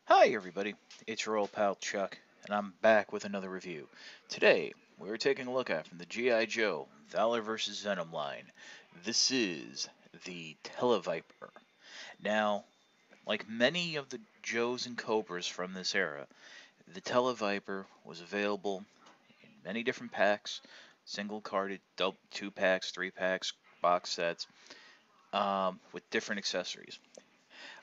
Hi everybody, it's your old pal Chuck, and I'm back with another review. Today, we're taking a look at from the G.I. Joe Valor vs. Venom line. This is the Tele-Viper. Now, like many of the Joes and Cobras from this era, the Tele-Viper was available in many different packs, single carded, double, 2 packs, 3 packs, box sets, with different accessories.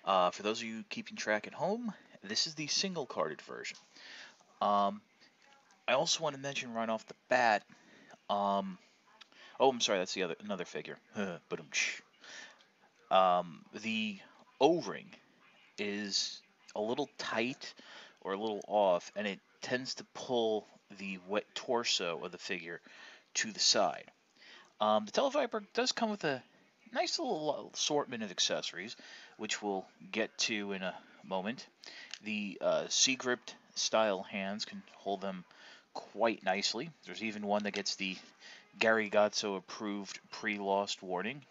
For those of you keeping track at home, this is the single carded version. Um, I also want to mention right off the bat. Oh, I'm sorry, that's the other another figure. But the O-ring is a little tight or a little off, and it tends to pull the wet torso of the figure to the side. The Televiper does come with a nice little assortment of accessories, which we'll get to in a moment. The C-gripped style hands can hold them quite nicely. There's even one that gets the Gary Gotso approved pre-lost warning,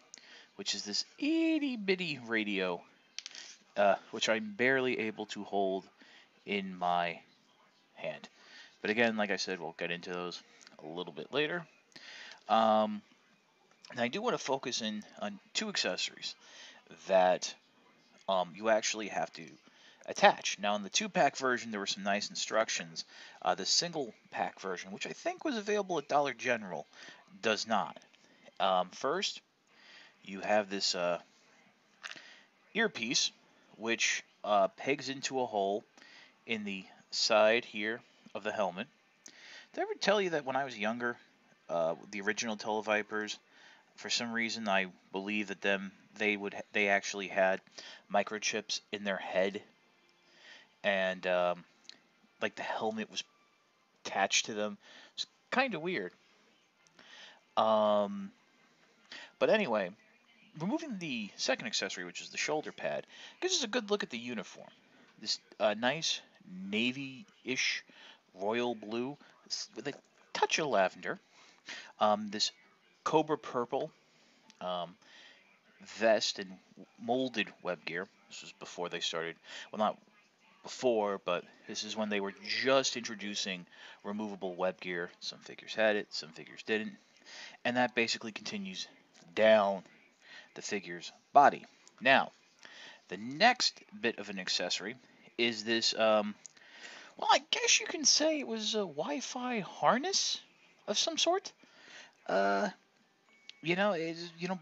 which is this itty bitty radio, which I'm barely able to hold in my hand. But again, like I said, we'll get into those a little bit later. And I do want to focus in on 2 accessories that you actually have to attach. Now, in the 2-pack version, there were some nice instructions. The single pack version, which I think was available at Dollar General, does not. First, you have this earpiece, which pegs into a hole in the side here of the helmet. Did I ever tell you that when I was younger, the original Televipers, for some reason, I believe that they actually had microchips in their head, and like the helmet was attached to them. It's kind of weird. Um, but anyway, removing the second accessory, which is the shoulder pad, gives us a good look at the uniform. This nice navy-ish royal blue with a touch of lavender. This cobra purple um, vest and molded web gear. This was before they started. Well, not before, but this is when they were just introducing removable web gear. Some figures had it, some figures didn't, and that basically continues down the figure's body. Now, the next bit of an accessory is this, well, I guess you can say it was a Wi-Fi harness of some sort. Uh,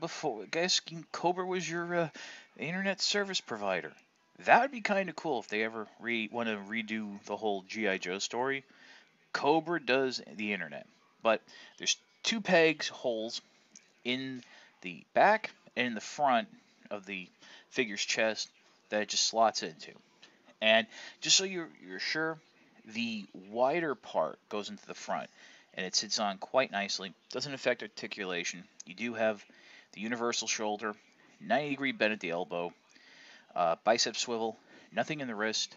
before, I guess Cobra was your internet service provider. That would be kind of cool if they ever want to redo the whole G.I. Joe story. Cobra does the internet, but there's 2 pegs holes in the back and in the front of the figure's chest that it just slots into. And just so you're sure, the wider part goes into the front, and it sits on quite nicely. Doesn't affect articulation. You do have the universal shoulder, 90-degree bend at the elbow, bicep swivel, nothing in the wrist.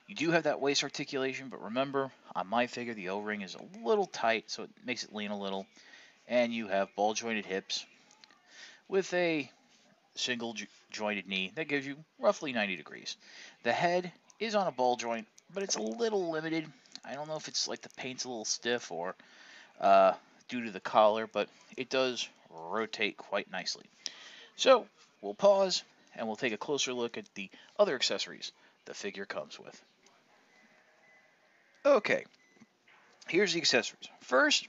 You do have that waist articulation, but remember, on my figure, the O-ring is a little tight, so it makes it lean a little. And you have ball-jointed hips with a single jointed knee that gives you roughly 90 degrees. The head is on a ball joint, but it's a little limited. I don't know if it's like the paint's a little stiff or uh, due to the collar, but it does rotate quite nicely. So we'll pause and we'll take a closer look at the other accessories the figure comes with. Okay, here's the accessories. First,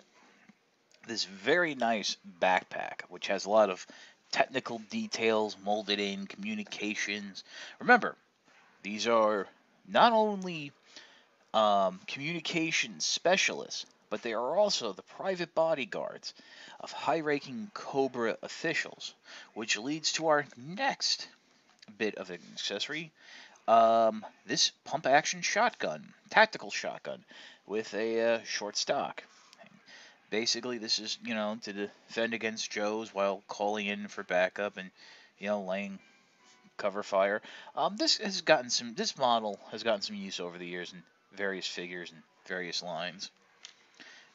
this very nice backpack, which has a lot of technical details molded in, communications. Remember, these are not only communications specialists, but they are also the private bodyguards of high-ranking Cobra officials, which leads to our next bit of an accessory. This pump-action shotgun, tactical shotgun, with a short stock. Basically, this is, to defend against Joes while calling in for backup and, laying cover fire. This model has gotten some use over the years in various figures and various lines.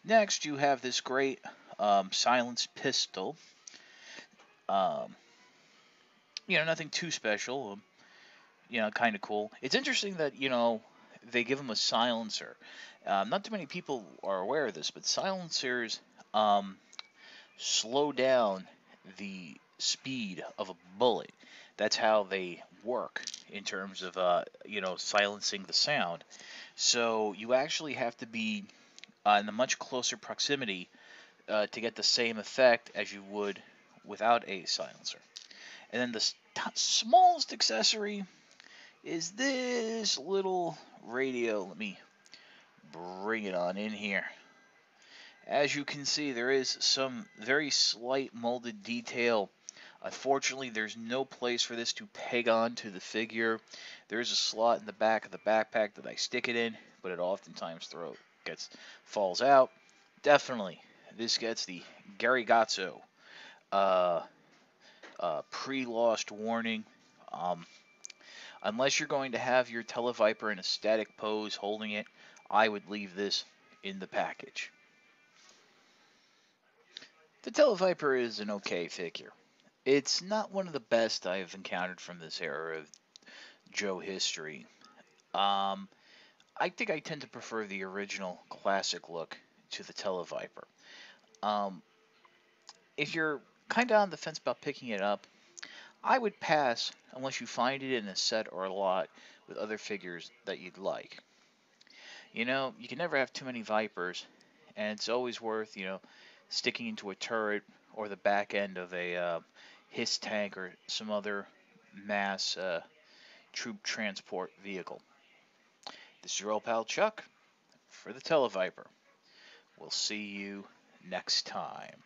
Next, you have this great silenced pistol. Nothing too special. kind of cool. It's interesting that they give him a silencer. Not too many people are aware of this, but silencers um, slow down the speed of a bullet. That's how they work in terms of silencing the sound. So you actually have to be in a much closer proximity to get the same effect as you would without a silencer. And then the smallest accessory is this little radio. Let me bring it on in here. As you can see, there is some very slight molded detail. Unfortunately, there's no place for this to peg on to the figure. There is a slot in the back of the backpack that I stick it in, but it oftentimes falls out. Definitely, this gets the Gary Gatso uh, pre-lost warning. Um, Unless you're going to have your Tele-Viper in a static pose holding it, I would leave this in the package. The Tele-Viper is an okay figure. It's not one of the best I've encountered from this era of Joe history. Um, I think I tend to prefer the original classic look to the Tele-Viper. Um, if you're kind of on the fence about picking it up, I would pass unless you find it in a set or a lot with other figures that you'd like. You can never have too many Vipers, and it's always worth, sticking into a turret or the back end of a HISS tank or some other mass troop transport vehicle. This is your old pal Chuck for the Tele-Viper. We'll see you next time.